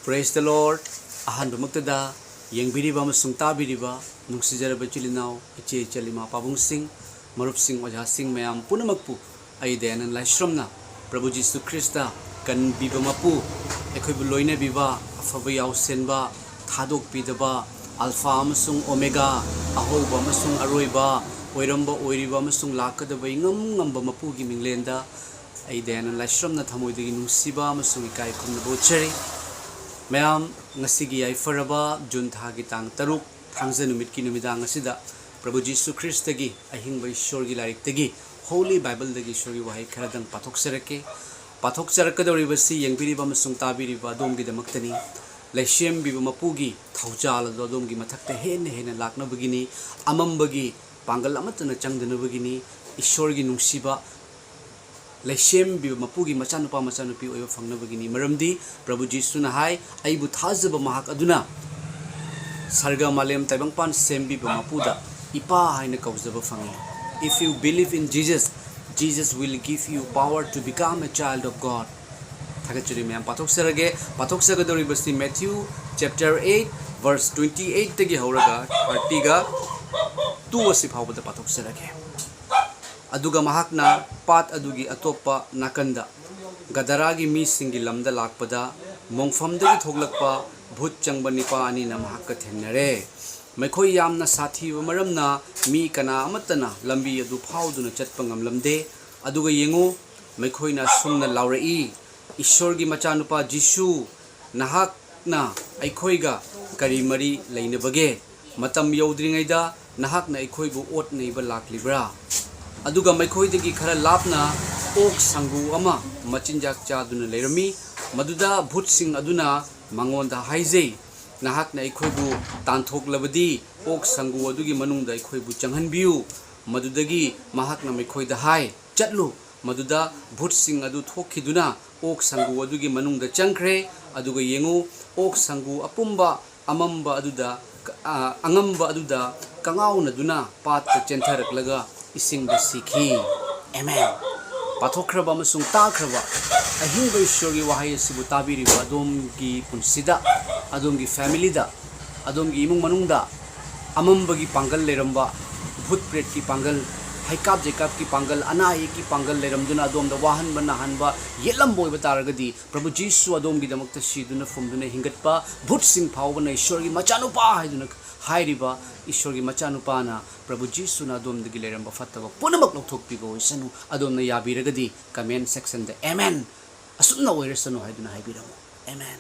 Praise the Lord. Ahanbamuktada yengbiriba amasung tabiriba nungsijaraba chilinaw iche chalima pabung sing marup sing wajha sing mayam punamakpu ai dayanan laishramna Prabhu Jisu Krista kan biba mapu ekhoibu loina biba afaba yausenba thadok pidaba alpha amasung omega ahoba amasung aroiba oiramba oiriba amasung lakadaba ngamba mapu gi minglenda ai dayanan laishramna thamoidagi nungsiba amasung ikai khumna bochari Mayam ngasigi ay faraba June thagi tang taruk thangza numit ki numidang asida Prabhu Jisu Krista gi ahing bai shor gi larik tagi Holy Bible dagi shor gi wahai kharadang pathok sarake pathok sarakadori basi yengbiri ba masung tabiri ba dom gi damaktani laishem bi mapugi thaujal do dom gi mathakta hen lakna bagini amam bagi pangal amatna changdana bagini ishor gi nungsiba Laishem bi mapugi machanupa machanupi oiba fangnabagini maramdi Prabhu Jisu na hai aibu thazaba mahak aduna sarga malem taibangpan sembi ba mapuda ipa haina kauzaba fangi. If you believe in Jesus, Jesus will give you power to become a child of God. Thagachuri mayam pathok sarage pathok sagadori basti Matthew chapter 8 verse 28 tagi hauraga 30 ga 2 asi phawbada pathok sarage aduga mahakna pat adugi atopa nakanda gadaragi mi singi lamda lakpada mongfamdagi thoglakpa bhut changba nipa ani na mahakka thenare makhoi yamna sathi maramna mi kana amatana lambi adu phauduna chatpa ngamlamde aduga yengu maikhoina sumna laurai ishorgi machanupa Jisu nahakna aikhoiga kari mari leinabage matam yaudringaida nahakna aikhoibu ot neiba laklibra aduga maikhoidagi khara lapna ok sangu ama machinjak chaduna leirami maduda bhut sing aduna mangonda haijei nahakna aikhoibu tanthok ok sangu adugi manungda aikhoibu changhanbiu madudagi mahakna maikhoida hai chatlu maduda bhut sing adu thokhiduna ok sangu adugi manungda changkhre aduga yengu ok sangu apumba amamba aduda angamba aduda kangauna duna pat chentharaklaga ising basiki amen pathokraba amasung takraba ahingba ishori wahai asibu tabiriba adomgi punsida adomgi family da adomgi imung manungda amambagi pangal leramba bhut pret ki pangal haikap jekap ki pangal anai ki pangal leramduna adomda wahan banahanba yelamboy bataragadi Prabhu Jisu adomgi damakta siduna fumduna hingatpa bhut sing phawbana ishorgi machanupa haiduna hairiba ishorgi machanupana Prabhu Jisu na adomdagi leramba fattaba punamak lokthokpigo isanu adomna yabiragadi comment section da amen asumna oirasanu haiduna haibiramu amen.